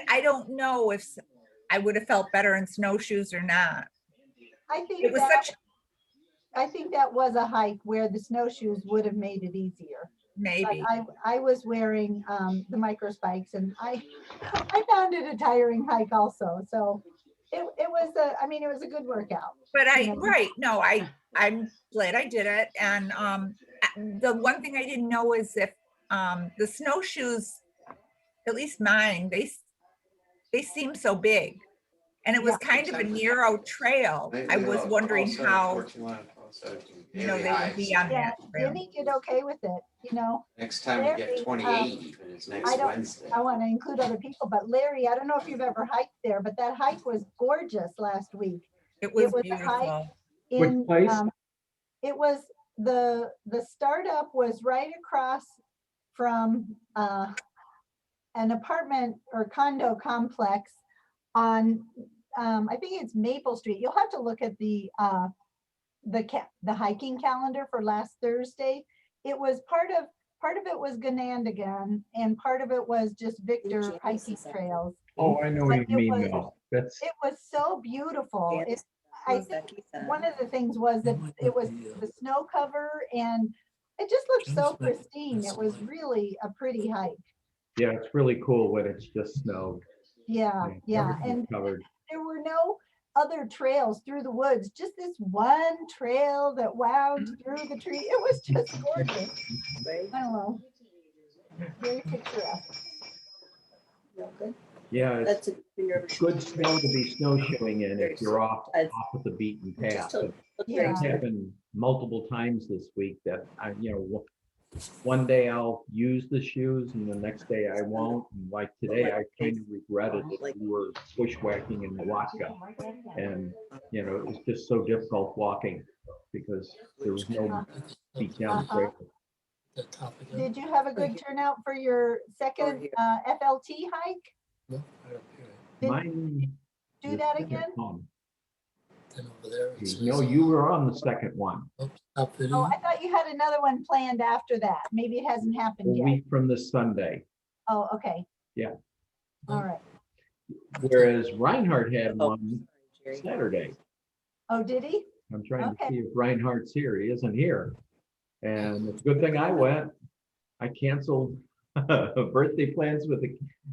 I don't know if I would have felt better in snowshoes or not. I think It was that, such, I think that was a hike where the snowshoes would have made it easier. But maybe. I was wearing the micro spikes, and I found it a tiring hike also. So it was I mean, it was a good workout. But you know. right, no, I'm glad I did it. And the one thing I didn't know is if the snowshoes, at least mine, they seem so big. And it was kind of a narrow trail. I was wondering how, they would be on Yeah, that trail. Jimmy did okay with it, Next time we get Larry, 28 even, it's next Wednesday. I want to include other people, but Larry, I don't know if you've ever hiked there, but that hike was gorgeous last week. It was a hike beautiful. in, Which place? it was the startup was right across from an apartment or condo complex on I think it's Maple Street. You'll have to look at the hiking calendar for last Thursday. It was part of it was Ganandagan, and part of it was just Victor hiking trails. Oh, I know what you mean now. That's, It was so beautiful. I think one of the things was that it was the snow cover, and it just looked so pristine. It was really a pretty hike. yeah, it's really cool when it's just snowed. Yeah. Everything's And covered. there were no other trails through the woods, just this one trail that wound through the tree. It was just gorgeous. I don't know. Very picturesque. Yeah, That's it's good snow to be snowshoeing in if you're off of the beaten path. Yeah. It's happened multiple times this week that one day I'll use the shoes and the next day I won't. And like today, I kind of regretted that we were bushwhacking in Watka. And, it was just so difficult walking because there was no beat down trail. Did you have a good turnout for your second FLT hike? Mine. Do that again? No, you were on the second one. Oh, I thought you had another one planned after that. Maybe it hasn't A happened yet. week from this Sunday. Oh, okay. Yeah. All right. Whereas Reinhardt had one Saturday. Oh, did he? I'm trying to Okay. see if Reinhardt's here. He isn't here. And it's a good thing I went. I canceled birthday plans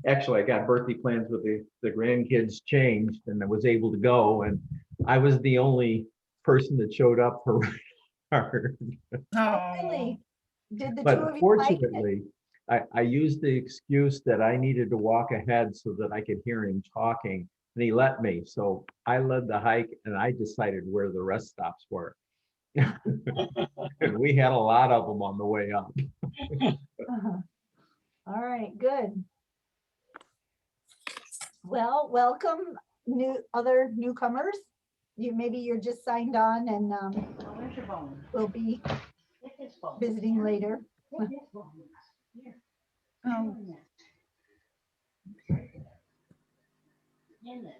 actually I got birthday plans with the grandkids changed and I was able to go. And I was the only person that showed up for Reinhardt. Oh, really? Did the two But of you hike it? fortunately, I used the excuse that I needed to walk ahead so that I could hear him talking, and he let me. So I led the hike, and I decided where the rest stops were. And we had a lot of them on the way up. Uh-huh. All right, good. Well, welcome, other newcomers. Maybe you're just signed on, and we'll be visiting later.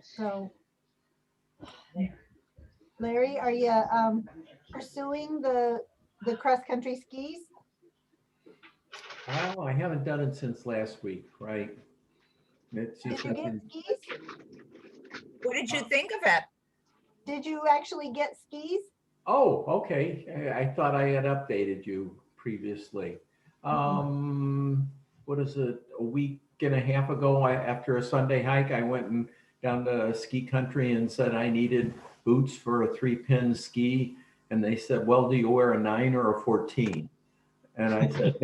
So, Larry, are you pursuing the cross-country skis? Oh, I haven't done it since last week, right? It's Did just you get nothing. skis? What did you think of it? Did you actually get skis? Oh, okay. I thought I had updated you previously. What is it? A week and a half ago, after a Sunday hike, I went down to ski country and said I needed boots for a 3-pin ski. And they said, well, do you wear a 9 or a 14? And I said,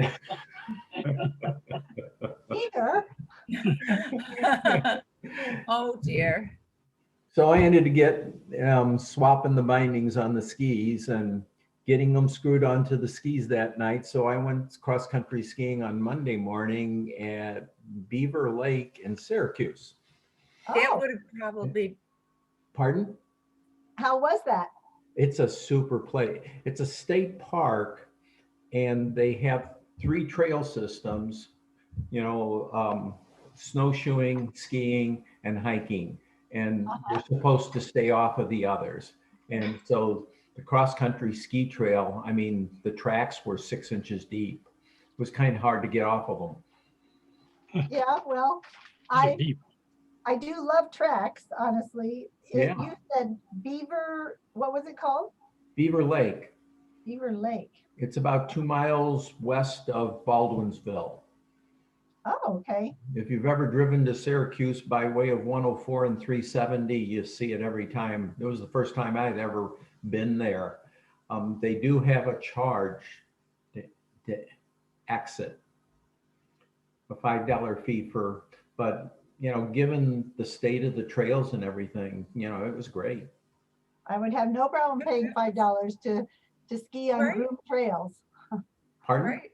Either. Oh, dear. so I ended to get swapping the bindings on the skis and getting them screwed onto the skis that night. So I went cross-country skiing on Monday morning at Beaver Lake in Syracuse. That Oh, would have probably, Pardon? how was that? It's a super place. It's a state park, and they have 3 trail systems, snowshoeing, skiing, and hiking. And you're supposed to stay off of the others. And so the cross-country ski trail, I mean, the tracks were 6 inches deep. It was kind of hard to get off of them. Yeah, well, They're deep. I do love tracks, honestly. Yeah. You said Beaver, what was it called? Beaver Lake. Beaver Lake. It's about 2 miles west of Baldwinsville. Oh, okay. If you've ever driven to Syracuse by way of 104 and 370, you see it every time. It was the first time I'd ever been there. They do have a charge to exit, a $5 fee for, but you know, given the state of the trails and everything, you know, it was great. I would have no problem paying $5 to ski on Right. groomed trails. Pardon? Right.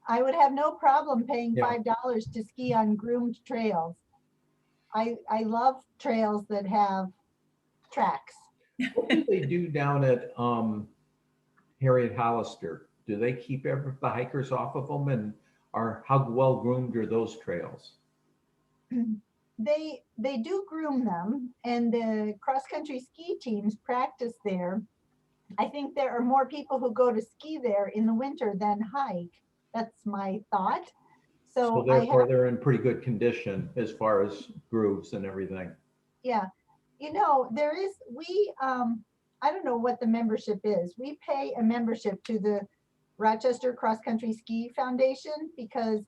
I would have no problem paying Yeah. $5 to ski on groomed trails. I love trails that have tracks. What do they do down at Harriet Hollister? Do they keep the hikers off of them, and are how well groomed are those trails? They do groom them, and the cross-country ski teams practice there. I think there are more people who go to ski there in the winter than hike. That's my thought. So therefore, they're in pretty good condition as far as grooves and everything. Yeah, you know, I don't know what the membership is. We pay a membership to the Rochester Cross Country Ski Foundation because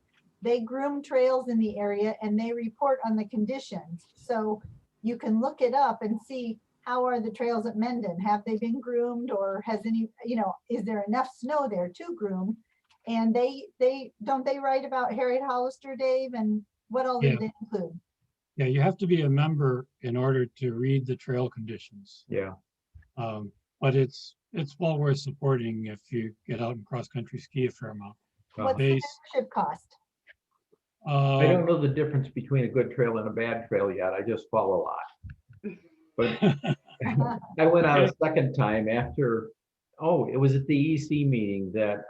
they groom trails in the area and they report on the conditions. So you can look it up and see, how are the trails at Mendon? Have they been groomed, or has any, you know, is there enough snow there to groom? And don't they write about Harriet Hollister, Dave, and what all do they include? Yeah, you have to be a member in order to read the trail conditions. Yeah. But it's well worth supporting if you get out and cross-country ski a fair amount. What's the membership cost? I don't know the difference between a good trail and a bad trail yet. I just fall a lot. But I went out a second time after, it was at the EC meeting that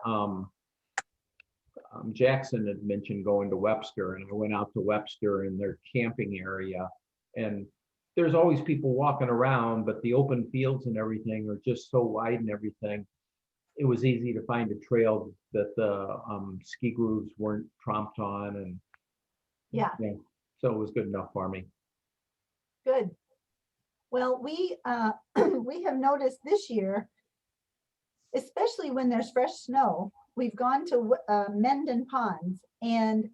Jackson had mentioned going to Webster, and I went out to Webster in their camping area, and there's always people walking around, but the open fields and everything are just so wide and everything. It was easy to find a trail that the ski grooves weren't tromped on, and Yeah, so it was good enough for me. good. Well, we have noticed this year, especially when there's fresh snow, we've gone to Mendon Ponds, and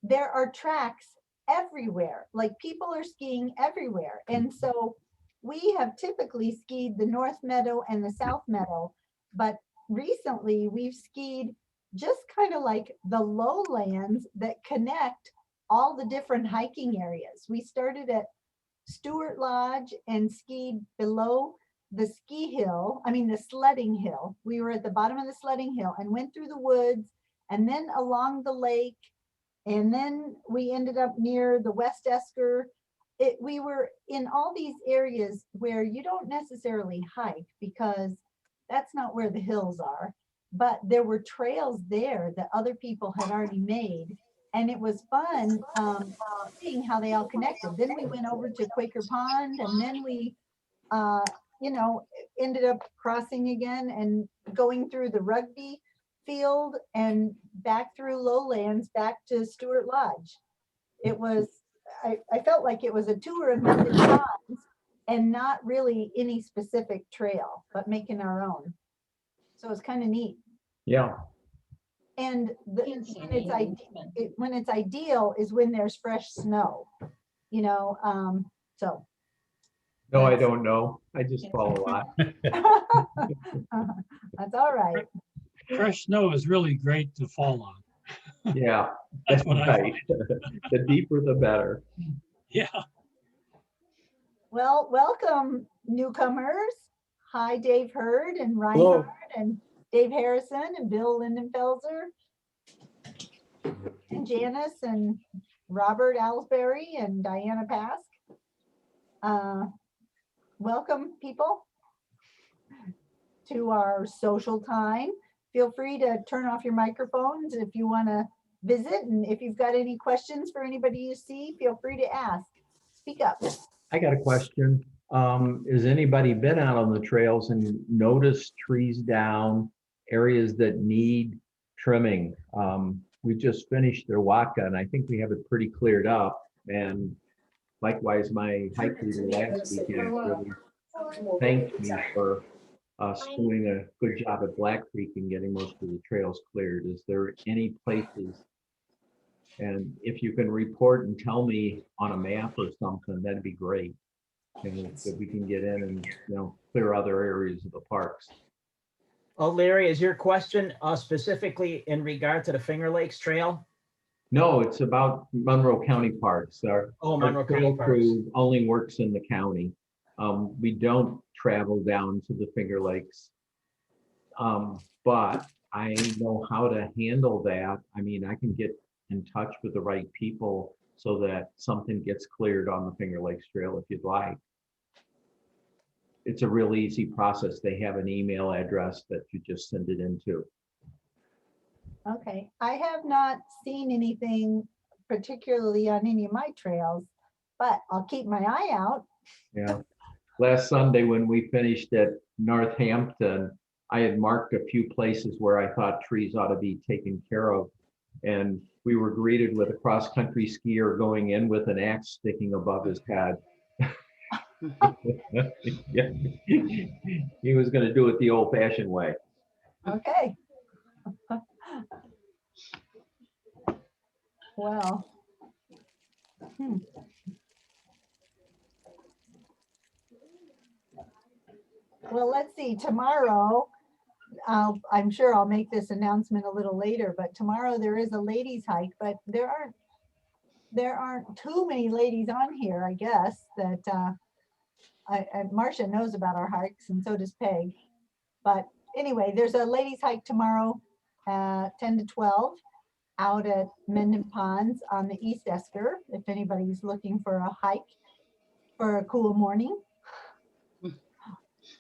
there are tracks everywhere. Like, people are skiing everywhere. And so we have typically skied the North Meadow and the South Meadow, but recently we've skied just kind of like the lowlands that connect all the different hiking areas. We started at Stewart Lodge and skied below the the sledding hill. We were at the bottom of the sledding hill and went through the woods and then along the lake. And then we ended up near the West Esker. We were in all these areas where you don't necessarily hike because that's not where the hills are, but there were trails there that other people had already made. And it was fun seeing how they all connected. Then we went over to Quaker Pond, and then we, ended up crossing again and going through the rugby field and back through lowlands, back to Stewart Lodge. It was, I felt like it was a tour of Mendon Ponds and not really any specific trail, but making our own. So it's kind of neat. Yeah. And when it's ideal is when there's fresh snow, so. No, I don't know. I just fall a lot. That's all right. Fresh snow is really great to fall on. Yeah, That's what I right. The deeper, the better. Yeah. Well, welcome, newcomers. Hi, Dave Hurd and Ryan Hello. Hurd and Dave Harrison and Bill Lindenfelser and Janice and Robert Ellsbury and Diana Pask. Welcome, people, to our social time. Feel free to turn off your microphones if you want to visit, and if you've got any questions for anybody you see, feel free to ask. Speak up. I got a question. Has anybody been out on the trails and noticed trees down, areas that need trimming? We just finished their Waka, and I think we have it pretty cleared up. And Likewise, my hike leader last weekend really thanked me for us doing a good job at Black Creek and getting most of the trails cleared. Is there any places? And if you can report and tell me on a map or something, that'd be great. And that we can get in and, clear other areas of the parks. Oh, Larry, is your question specifically in regard to the Finger Lakes Trail? No, it's about Monroe County Parks. Our Monroe County trail Parks. crew only works in the county. We don't travel down to the Finger Lakes. But I know how to handle that. I mean, I can get in touch with the right people so that something gets cleared on the Finger Lakes Trail if you'd like. It's a real easy process. They have an email address that you just send it into. Okay, I have not seen anything particularly on any of my trails, but I'll keep my eye out. Yeah. Last Sunday when we finished at Northampton, I had marked a few places where I thought trees ought to be taken care of. And we were greeted with a cross-country skier going in with an axe sticking above his head. Yeah. He was going to do it the old-fashioned way. Okay. Well. Well, let's see, tomorrow, I'm sure I'll make this announcement a little later, but tomorrow there is a ladies hike, but there aren't too many ladies on here, I guess, that Marcia knows about our hikes and so does Peg. But anyway, there's a ladies hike tomorrow, 10 to 12 out at Mendon Ponds on the East Esker, if anybody's looking for a hike for a cool morning.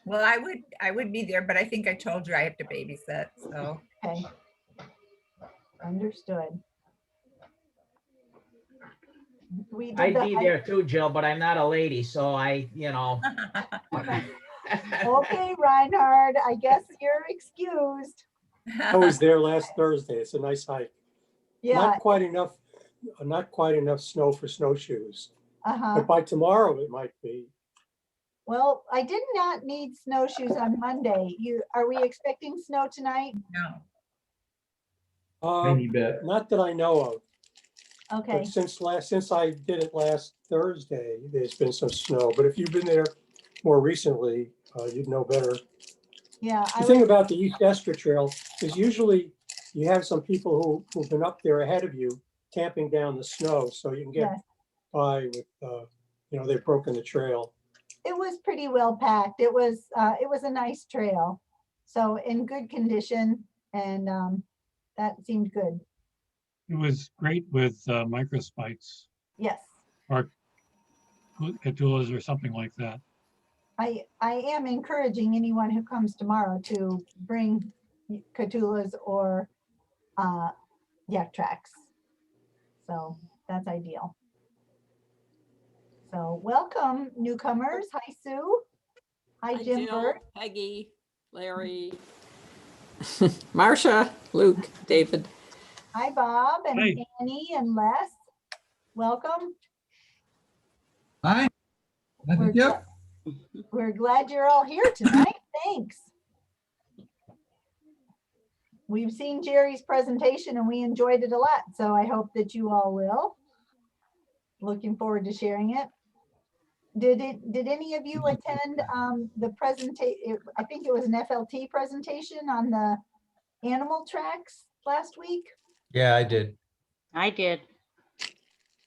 Well, I would be there, but I think I told you I have to babysit, so. Okay. Understood. We did I'd the be hike. there too, Jill, but I'm not a lady, so Okay, Reinhard, I guess you're excused. I was there last Thursday. It's a nice hike. Yeah, Not quite enough snow for snowshoes, uh-huh. but by tomorrow it might be. Well, I did not need snowshoes on Monday. Are we expecting snow tonight? No. Tiny bit. Not that I know of, Okay, but since I did it last Thursday, there's been some snow. But if you've been there more recently, you'd know better. yeah. The thing about the East Esker Trail is usually you have some people who've been up there ahead of you tamping down the snow, so you can get Yes. by with, they've broken the trail. It was pretty well packed. It was a nice trail. So in good condition, and that seemed good. It was great with microspikes Yes. or Catulas or something like that. I am encouraging anyone who comes tomorrow to bring Catulas or yak tracks. So that's ideal. So welcome, newcomers. Hi, Sue. Hi, Jim Jill, Bird. Peggy, Larry, Marcia, Luke, David. Hi, Bob and Hi. Annie and Les. Welcome. Hi. We're, Yep. we're glad you're all here tonight. Thanks. We've seen Jerry's presentation and we enjoyed it a lot. So I hope that you all will. Looking forward to sharing it. Did any of you attend the presentation? I think it was an FLT presentation on the animal tracks last week. Yeah, I did. I did. I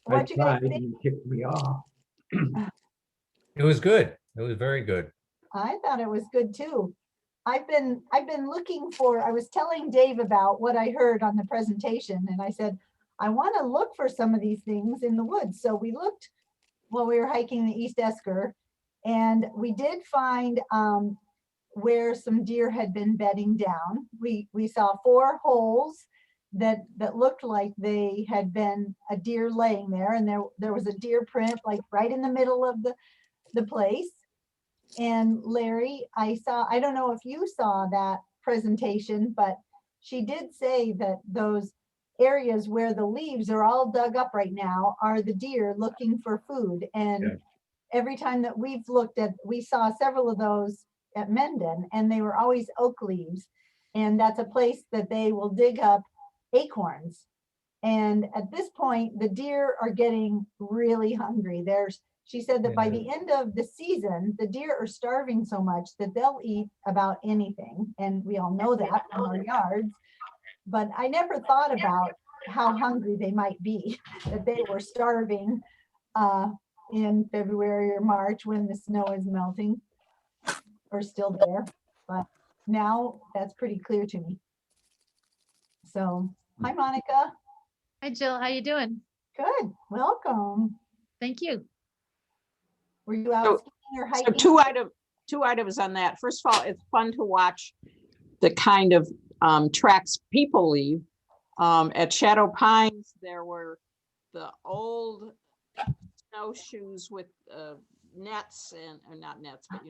What you guys tried think? and he kicked me off. It was good. It was very good. I thought it was good too. I've been looking for, I was telling Dave about what I heard on the presentation and I said, I want to look for some of these things in the woods. So we looked while we were hiking the East Esker and we did find where some deer had been bedding down. We saw 4 holes that looked like they had been a deer laying there and there was a deer print like right in the middle of the place. And Larry, I don't know if you saw that presentation, but she did say that those areas where the leaves are all dug up right now are the deer looking for food. And Yeah. every time that we've looked at, we saw several of those at Mendon, and they were always oak leaves. And that's a place that they will dig up acorns. And at this point, the deer are getting really hungry. She said that by the end of the season, the deer are starving so much that they'll eat about anything. And we all know that from our yards. But I never thought about how hungry they might be, that they were starving in February or March when the snow is melting or still there. But now that's pretty clear to me. So, hi, Monica. Hi, Jill. How you doing? Good. Welcome. Thank you. Were you out skiing or So hiking? two items on that. First of all, it's fun to watch the kind of tracks people leave. At Shadow Pines, there were the old snowshoes with nets or not nets, but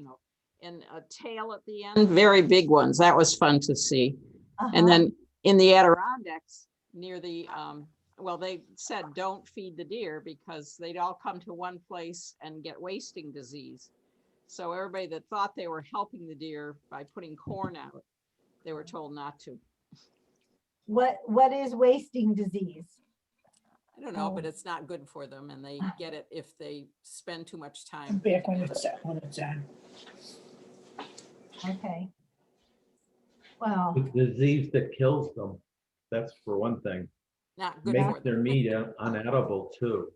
and a tail at the end, very big ones. That was fun to see. And then in the Adirondacks near the, well, they said don't feed the deer because they'd all come to one place and get wasting disease. So everybody that thought they were helping the deer by putting corn out, they were told not to. What is wasting disease? I don't know, but it's not good for them, and they get it if they spend too much time. Back when it's on. Okay. Well, The disease that kills them, that's for one thing. Not good for Makes their them. meat unedible too,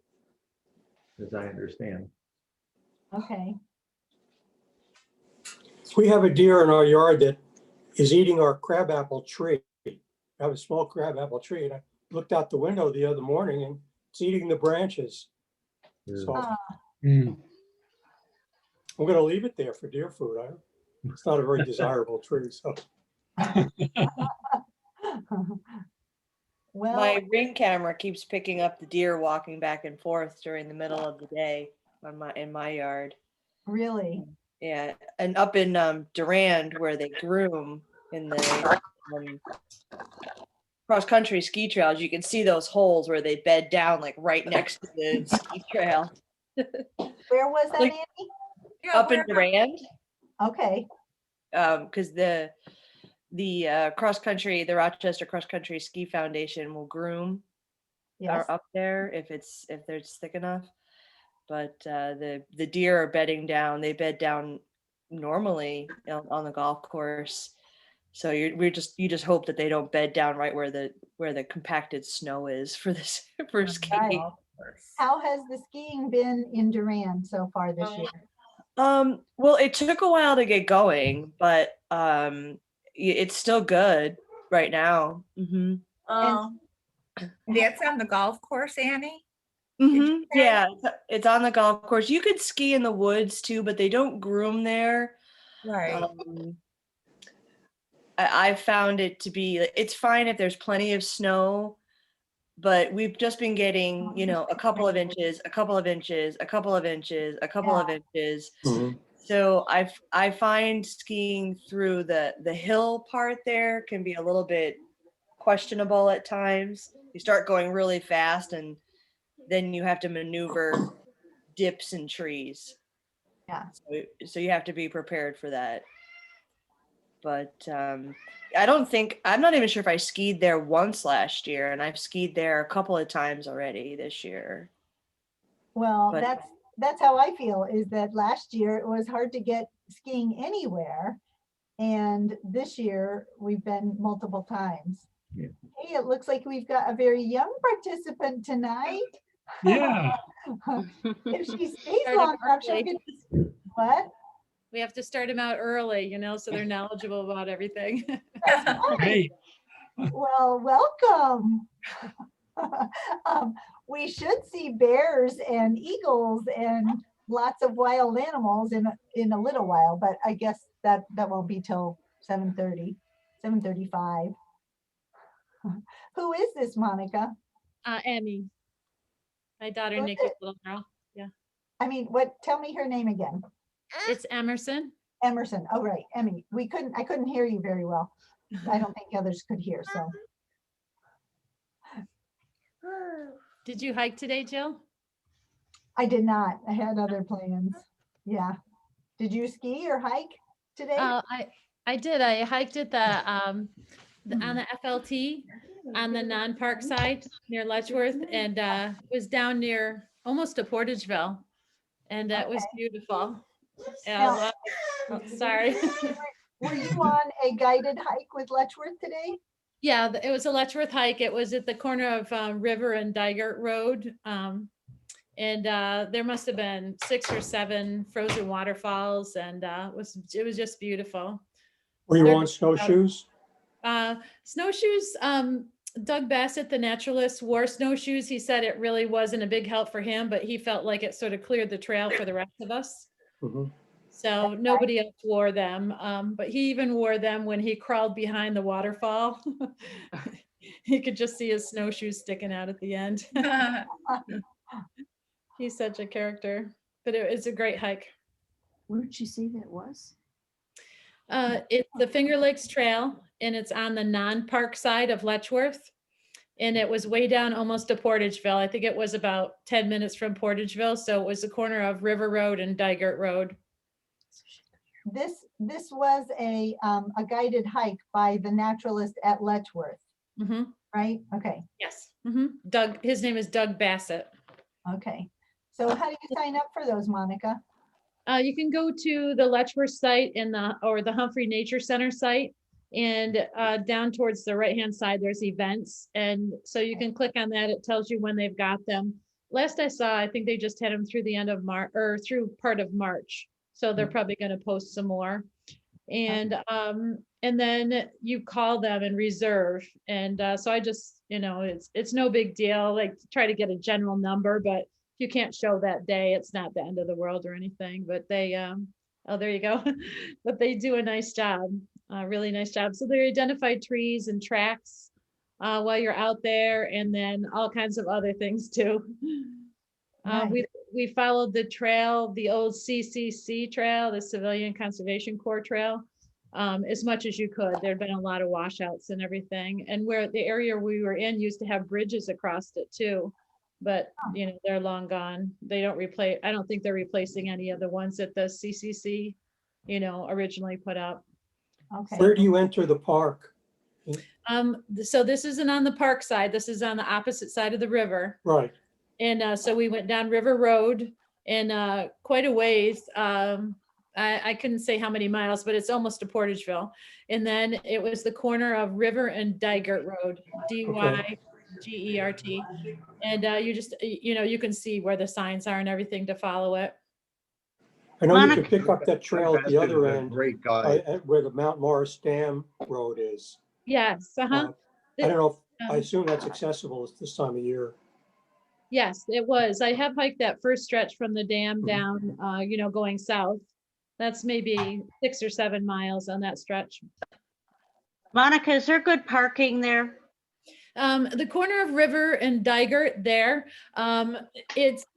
as I understand. okay. We have a deer in our yard that is eating our crabapple tree. I have a small crabapple tree, and I looked out the window the other morning and it's eating the branches. So Mm. I'm gonna leave it there for deer food. It's not a very desirable tree, so. Well, My ring camera keeps picking up the deer walking back and forth during the middle of the day in my yard. really? Yeah, and up in Durand where they groom in the cross-country ski trails, you can see those holes where they bed down like right next to the ski trail. Where was that, Like- Andy? Up in Durand, Okay. because the cross-country, the Rochester Cross Country Ski Foundation will groom Yes. up there if they're thick enough. But the deer are bedding down. They bed down normally on the golf course. So you just hope that they don't bed down right where the compacted snow is for skiing. Right. How has the skiing been in Durand so far this year? Well, it took a while to get going, but it's still good right now. Mm-hmm. That's on the golf course, Annie? Mm-hmm. Yeah, it's on the golf course. You could ski in the woods too, but they don't groom there. Right. I found it to be, it's fine if there's plenty of snow, but we've just been getting, a couple of inches, a couple of inches, a couple of inches, a couple of inches. So I find skiing through the hill part there can be a little bit questionable at times. You start going really fast and then you have to maneuver dips and trees. Yeah. So you have to be prepared for that. But I'm not even sure if I skied there once last year, and I've skied there a couple of times already this year. Well, But- that's how I feel, is that last year it was hard to get skiing anywhere. And this year we've been multiple times. Yeah. Hey, it looks like we've got a very young participant tonight. Yeah. If she stays Started long enough, she'll early. get, what? We have to start them out early, so they're knowledgeable about everything. Great. Well, welcome. We should see bears and eagles and lots of wild animals in a little while, but I guess that won't be till 7:30, 7:35. Who is this, Monica? Emmy, my daughter Who is Nikki's it? little girl. Yeah, I mean, tell me her name again. it's Emerson. Emerson. Oh, right. Emmy. I couldn't hear you very well. I don't think others could hear, so. Did you hike today, Jill? I did not. I had other plans. Yeah. Did you ski or hike today? I did. I hiked at on the FLT on the non-park side near Letchworth, and was down near almost to Portageville, and that was beautiful. Now- Oh, sorry. Were you on a guided hike with Letchworth today? Yeah, it was a Letchworth hike. It was at the corner of River and Dygert Road. And there must have been 6 or 7 frozen waterfalls, and it was just beautiful. Were you They're- on snowshoes? Snowshoes, Doug Bassett, the naturalist, wore snowshoes. He said it really wasn't a big help for him, but he felt like it sort of cleared the trail for the rest of us. Mhm. So nobody else wore them, but he even wore them when he crawled behind the waterfall. He could just see his snowshoes sticking out at the end. He's such a character, but it's a great hike. Where did you say that was? It's the Finger Lakes Trail, and it's on the non-park side of Letchworth. And it was way down almost to Portageville. I think it was about 10 minutes from Portageville. So it was the corner of River Road and Dygert Road. This was a guided hike by the naturalist at Letchworth, Mm-hmm. right? Okay, Yes. Mm-hmm. Doug, his name is Doug Bassett. okay. So how do you sign up for those, Monica? You can go to the Letchworth site or the Humphrey Nature Center site, and down towards the right-hand side, there's events. And so you can click on that. It tells you when they've got them. Last I saw, I think they just had them through the end of March or through part of March. So they're probably going to post some more. And then you call them and reserve. And so I just, it's no big deal. Like try to get a general number, but if you can't show that day, it's not the end of the world or anything. But they, oh, there you go. But they do a nice job, a really nice job. So they identify trees and tracks while you're out there, and then all kinds of other things too. We followed the trail, the old CCC trail, the Civilian Conservation Corps trail, as much as you could. There'd been a lot of washouts and everything. And where the area we were in used to have bridges across it too. But, they're long gone. They don't replace, I don't think they're replacing any of the ones that the CCC, originally put up. Okay. Where do you enter the park? So this isn't on the park side. This is on the opposite side of the river. Right. And so we went down River Road and quite a ways. I couldn't say how many miles, but it's almost to Portageville. And then it was the corner of River and Dygert Road, Dygert. And you just, you can see where the signs are and everything to follow it. I know Monica- you can pick up that trail at the other end, Great guy. where the Mount Morris Dam Road is. Yes. I don't know, I assume that's accessible at this time of year. Yes, it was. I have hiked that first stretch from the dam down, going south. That's maybe 6 or 7 miles on that stretch. Monica, is there good parking there? The corner of River and Dygert there,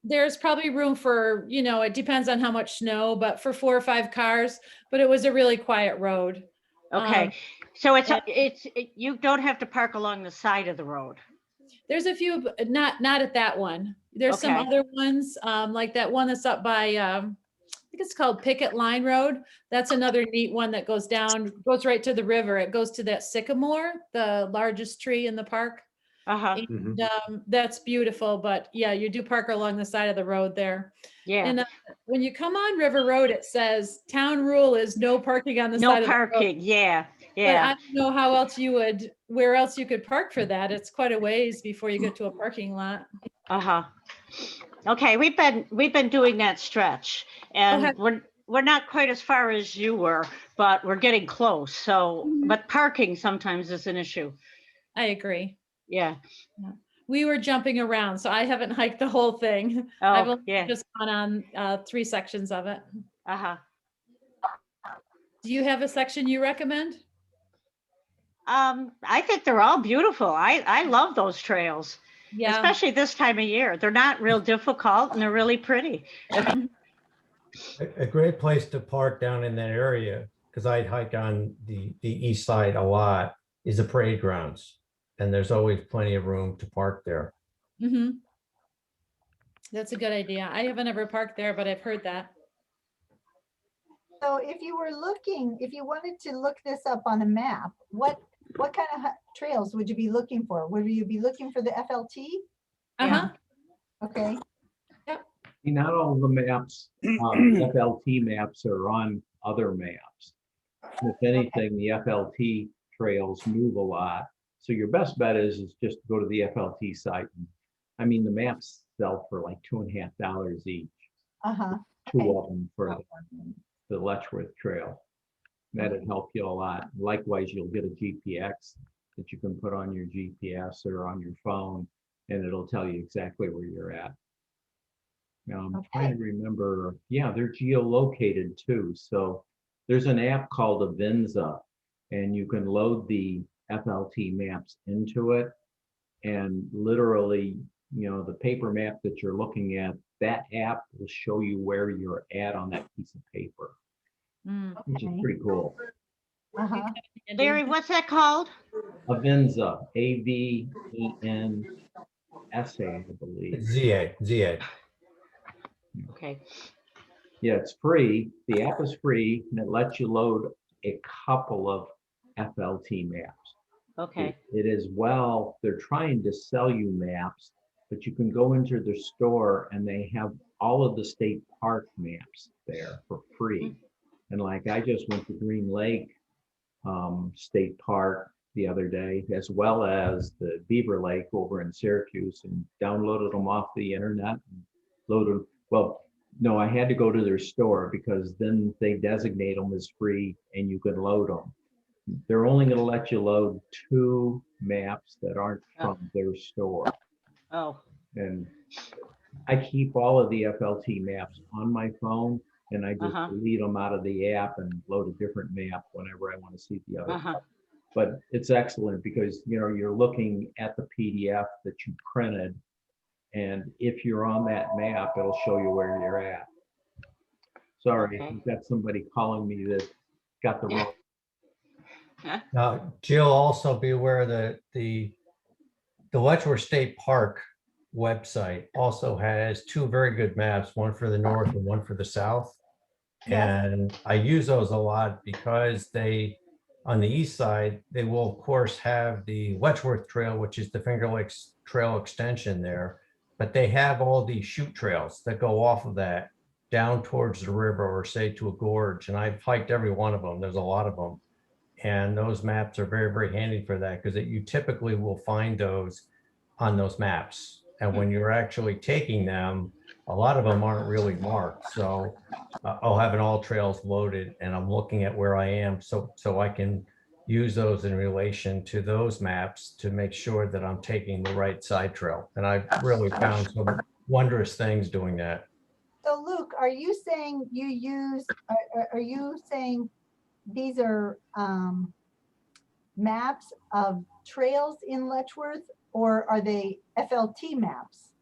there's probably room for, it depends on how much snow, but for 4 or 5 cars, but it was a really quiet road. Okay, so you don't have to park along the side of the road. There's a few, but not at that one. There's some Okay. other ones, like that one that's up by, I think it's called Picket Line Road. That's another neat one that goes right to the river. It goes to that sycamore, the largest tree in the park. Uh-huh. And that's beautiful, but yeah, you do park along the side of the road there. Yeah. And when you come on River Road, it says town rule is no parking on the side No of the road. parking. Yeah. But I Yeah. don't know where else you could park for that. It's quite a ways before you get to a parking lot. Uh-huh. Okay, we've been doing that stretch, and Okay. we're not quite as far as you were, but we're getting close. So, but parking sometimes is an issue. I agree. Yeah. We were jumping around, so I haven't hiked the whole thing. Oh, I've only yeah. just gone on 3 sections of it. Uh-huh. Do you have a section you recommend? I think they're all beautiful. I love those trails. Yeah. Especially this time of year. They're not real difficult and they're really pretty. A great place to park down in that area, because I hike on the east side a lot, is the parade grounds. And there's always plenty of room to park there. Mm-hmm. That's a good idea. I haven't ever parked there, but I've heard that. So if you were looking, if you wanted to look this up on a map, what kind of trails would you be looking for? Would you be looking for the FLT? Uh-huh. Okay, Not all the maps, FLT maps are on other maps. If anything, the FLT trails move a lot. So your best bet is just go to the FLT site. I mean, the maps sell for like $2.50 each. uh-huh, Two okay. of them for the Letchworth Trail. That'd help you a lot. Likewise, you'll get a GPX that you can put on your GPS or on your phone, and it'll tell you exactly where you're at. Now, I'm trying to remember, yeah, they're geolocated too. So there's an app called Avenza, and you can load the FLT maps into it. And literally, the paper map that you're looking at, that app will show you where you're at on that piece of paper, which is pretty cool. Uh-huh. Larry, what's that called? Avenza, AVENSA, I believe. ZA. Okay. Yeah, it's free. The app is free, and it lets you load a couple of FLT maps. Okay. It is, well, they're trying to sell you maps, but you can go into their store and they have all of the state park maps there for free. And like I just went to Green Lake State Park the other day, as well as the Beaver Lake over in Syracuse, and downloaded them off the internet and loaded. Well, no, I had to go to their store because then they designate them as free and you can load them. They're only going to let you load 2 maps that aren't from their store. Oh. And I keep all of the FLT maps on my phone, and I just delete them out of the app and load a different map whenever I want to see the other. But it's excellent because you're looking at the PDF that you printed, and if you're on that map, it'll show you where you're at. Sorry, I've got somebody calling me that got the wrong. Now, Jill, also be aware that the Letchworth State Park website also has 2 very good maps, one for the north and one for the south. And I use those a lot because on the east side, they will of course have the Letchworth Trail, which is the Finger Lakes Trail extension there, but they have all these chute trails that go off of that down towards the river or say to a gorge. And I've hiked every one of them. There's a lot of them. And those maps are very, very handy for that because you typically will find those on those maps. And when you're actually taking them, a lot of them aren't really marked. So I'll have an all trails loaded and I'm looking at where I am so I can use those in relation to those maps to make sure that I'm taking the right side trail. And I've really found some wondrous things doing that. So Luke, are you saying you use, are you saying these are maps of trails in Letchworth, or are they FLT maps?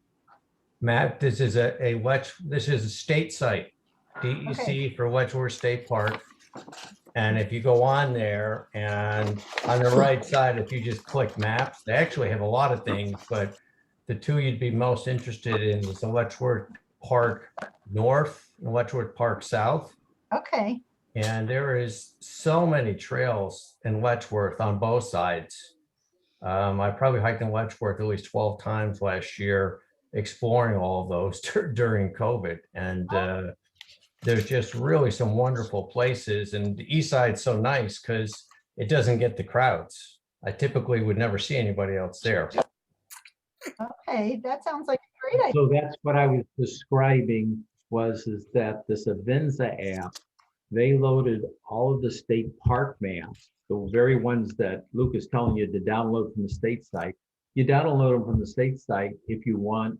Matt, this is a state site, DEC for Letchworth State Park. And if you go on there and on the right side, if you just click maps, they actually have a lot of things, but the 2 you'd be most interested in is the Letchworth Park North and Letchworth Park South. Okay. And there is so many trails in Letchworth on both sides. I probably hiked in Letchworth at least 12 times last year, exploring all of those during COVID. And there's just really some wonderful places. And the east side's so nice because it doesn't get the crowds. I typically would never see anybody else there. Okay, that sounds like a great idea. So that's what I was describing is that this Avenza app, they loaded all of the state park maps, the very ones that Luke is telling you to download from the state site. You download them from the state site if you want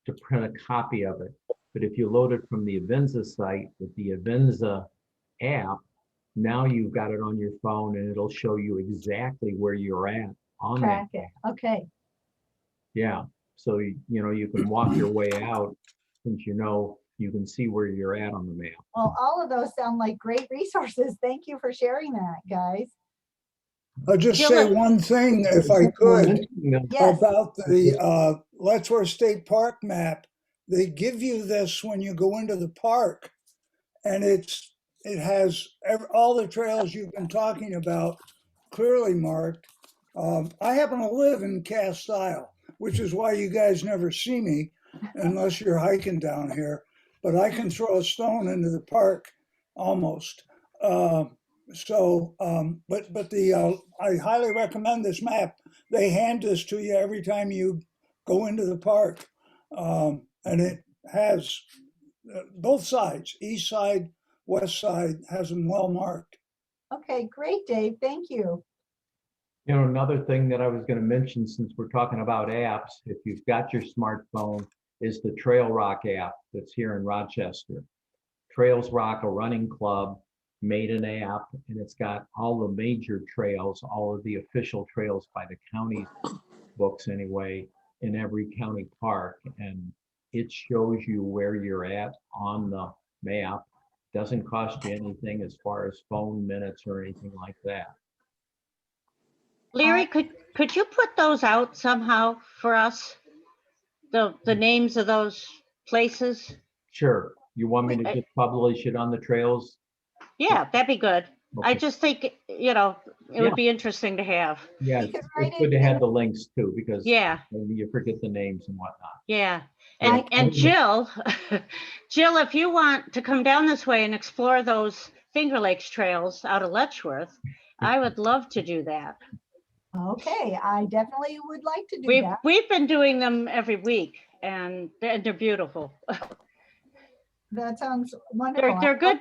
to print a copy of it. But if you load it from the Avenza site with the Avenza app, now you've got it on your phone and it'll show you exactly where you're at on that. Okay. Yeah. So, you can walk your way out since you can see where you're at on the map. Well, all of those sound like great resources. Thank you for sharing that, guys. I'll just Jill, say if- one thing, if I could, Yes. about the Letchworth State Park map. They give you this when you go into the park, and it has all the trails you've been talking about clearly marked. I happen to live in Cast Isle, which is why you guys never see me unless you're hiking down here. But I can throw a stone into the park almost. I highly recommend this map. They hand this to you every time you go into the park. And it has both sides, east side, west side, has them well marked. Okay, great, Dave. Thank you. You know, another thing that I was going to mention, since we're talking about apps, if you've got your smartphone, is the Trail Rock app that's here in Rochester. Trails Rock, a running club, made an app, and it's got all the major trails, all of the official trails by the county books anyway, in every county park. And it shows you where you're at on the map. Doesn't cost you anything as far as phone minutes or anything like that. Larry, could you put those out somehow for us? The names of those places? Sure. You want me to just publish it on the trails? Yeah, that'd be good. I Okay. just think, it would be interesting to have. Yeah, it's good to have the links too, because Yeah. maybe you forget the names and whatnot. Yeah. Yeah. And Jill, Jill, if you want to come down this way and explore those Finger Lakes trails out of Letchworth, I would love to do that. Okay, I definitely would like to do that. We've been doing them every week, and they're beautiful. That sounds wonderful. They're good.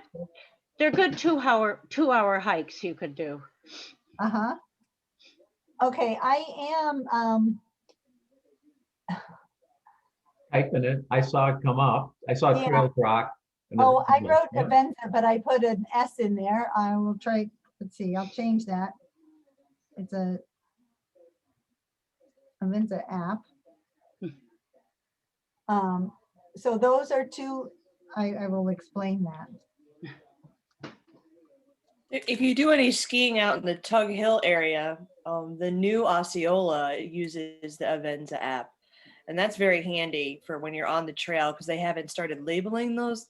They're good 2-hour hikes you could do. Uh-huh. Okay, I am Typing it, I saw it come up. I saw Yeah. Trails Rock. and oh, I then- wrote yeah. Avenza, but I put an S in there. I will try, let's see, I'll change that. It's a Avenza app. So those are two, I will explain that. If you do any skiing out in the Tug Hill area, the new Osceola uses the Avenza app. And that's very handy for when you're on the trail, because they haven't started labeling those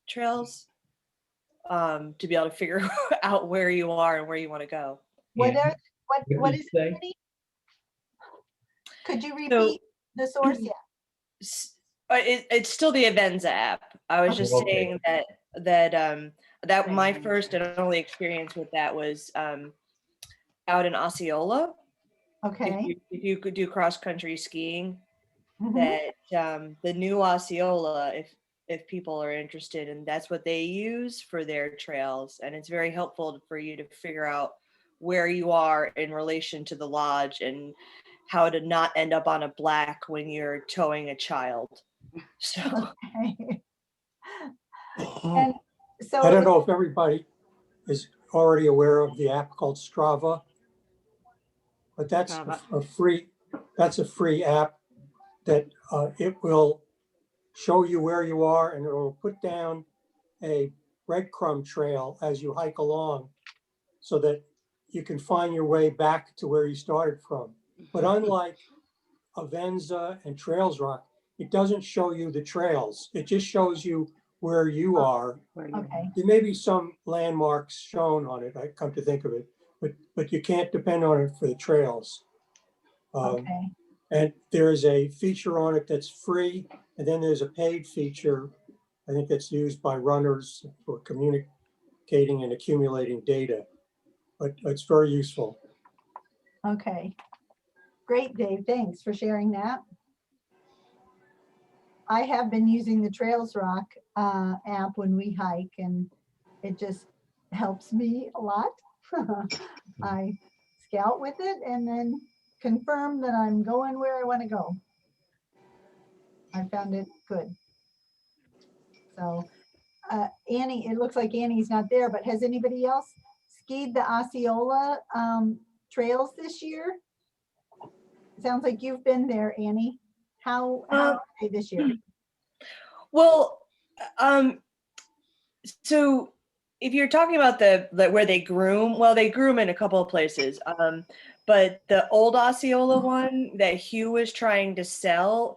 trails to be able to figure out where you are and where you want to go. What Yeah. what did is you it? say? Annie? Could you repeat the source? Yeah. It's still the Avenza app. I was just Okay. saying that my first and only experience with that was out in Osceola. Okay. If you could do cross country skiing, Mhm. that the new Osceola, if people are interested, and that's what they use for their trails, and it's very helpful for you to figure out where you are in relation to the lodge and how to not end up on a black when you're towing a child. So Okay. And so I don't know if everybody is already aware of the app called Strava, but that's a free app that it will show you where you are, and it will put down a breadcrumb trail as you hike along so that you can find your way back to where you started from. But unlike Avenza and Trails Rock, it doesn't show you the trails. It just shows you where you are. Okay. There may be some landmarks shown on it, I come to think of it, but you can't depend on it for the trails. Okay. And there is a feature on it that's free, and then there's a paid feature, I think that's used by runners for communicating and accumulating data. But it's very useful. Okay. Great, Dave. Thanks for sharing that. I have been using the Trails Rock app when we hike, and it just helps me a lot. I scout with it and then confirm that I'm going where I want to go. I found it good. So Annie, it looks like Annie's not there, but has anybody else skied the Osceola trails this year? Sounds like you've been there, Annie. How are they this year? well, so if you're talking about where they groom, well, they groom in a couple of places. But the old Osceola one that Hugh was trying to sell,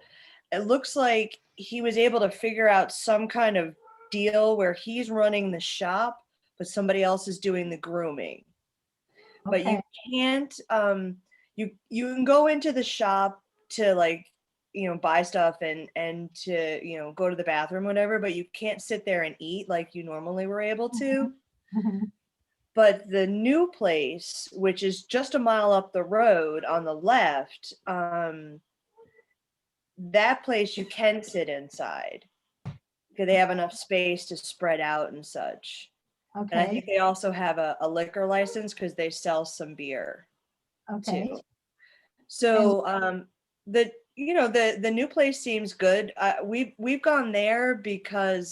it looks like he was able to figure out some kind of deal where he's running the shop, but somebody else is doing the grooming. But you Okay. can't, you can go into the shop to like, buy stuff and to, go to the bathroom, whatever, but you can't sit there and eat like you normally were able to. Mhm. But the new place, which is just a mile up the road on the left, that place you can sit inside because they have enough space to spread out and such. And I think Okay, they also have a liquor license because they sell some beer okay. too. So the new place seems good. We've gone there because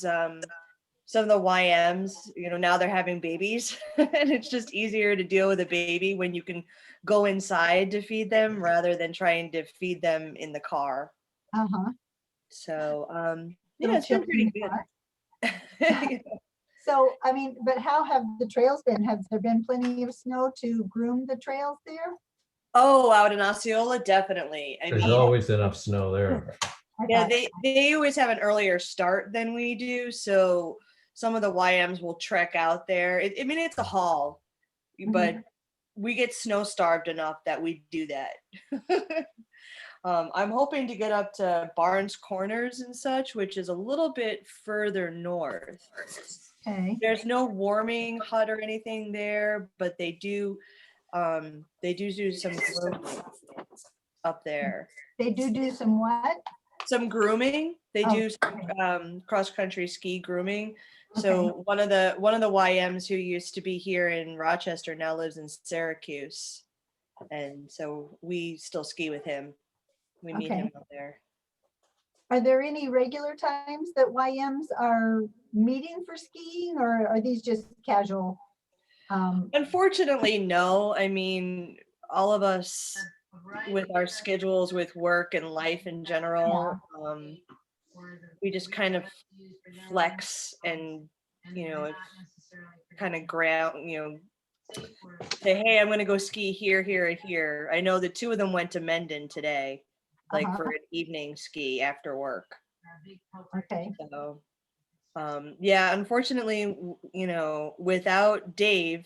some of the YMs, now they're having babies and it's just easier to deal with a baby when you can go inside to feed them rather than trying to feed them in the car. Uh-huh. So Little it's been pretty children good. So, I mean, but how have the trails been? Have there been plenty of snow to groom the trails there? Oh, out in Osceola, definitely. I There's mean, always enough snow there. yeah, they always have an earlier start than we do, so some of the YMs will trek out there. I mean, it's a haul, but we get snow starved enough that we do that. I'm hoping to get up to Barnes Corners and such, which is a little bit further north. Okay. There's no warming hut or anything there, but they do some grooming up there. They do some what? Some grooming. They Oh, do cross country ski grooming. So one of the YMs who used to be here in Rochester now lives in Syracuse, and so we still ski with him. We meet him out there. Are there any regular times that YMs are meeting for skiing, or are these just casual? Unfortunately, no. I mean, all of us with our schedules with work and life in general, we just kind of flex and, kind of ground, say, hey, I'm going to go ski here, here, and here. I know the two of them went to Mendon today, like for an evening ski after work. Okay. So, yeah, unfortunately, without Dave,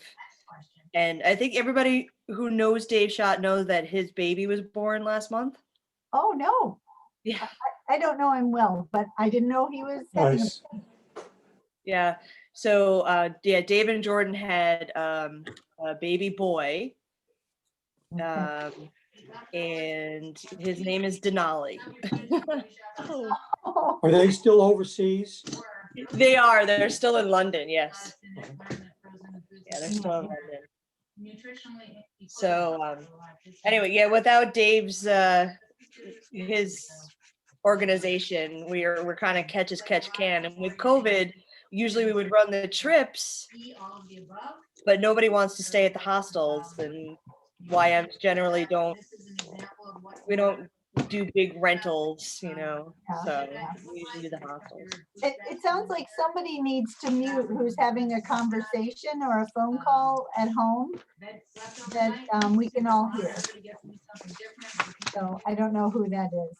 and I think everybody who knows Dave Schott knows that his baby was born last month. Oh, no. Yeah. I don't know him well, but I didn't know he was having Nice. Yeah. So, yeah, Dave and Jordan had a baby boy, and his name is Denali. Are they still overseas? They are. They're still in London. Yes. Yeah, they're still in London. So, anyway, yeah, without Dave's his organization, we're kind of catch as catch can, and with COVID, usually we would run the trips, but nobody wants to stay at the hostels, and YMs generally don't. We don't do big rentals, so we usually do the hostels. It sounds like somebody needs to mute who's having a conversation or a phone call at home that we can all hear. So I don't know who that is.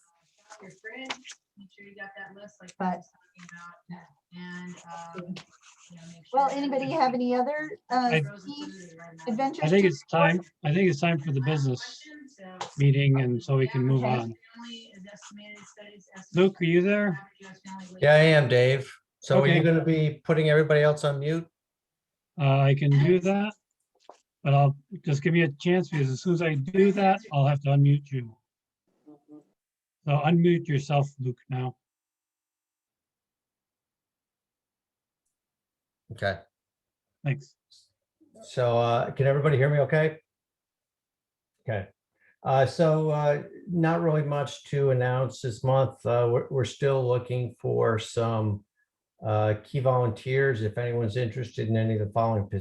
But well, anybody have any other ski adventures? I think it's time. I think it's time for the business meeting, and so we can move on. Luke, are you there? Yeah, I am, Dave. So are Okay. you going to be putting everybody else on mute? I can do that, but I'll just give you a chance, because as soon as I do that, I'll have to unmute you. So unmute yourself, Luke, now. Okay. Thanks. So can everybody hear me okay? Okay. So not really much to announce this month. We're still looking for some key volunteers. If anyone's interested in any of the following positions.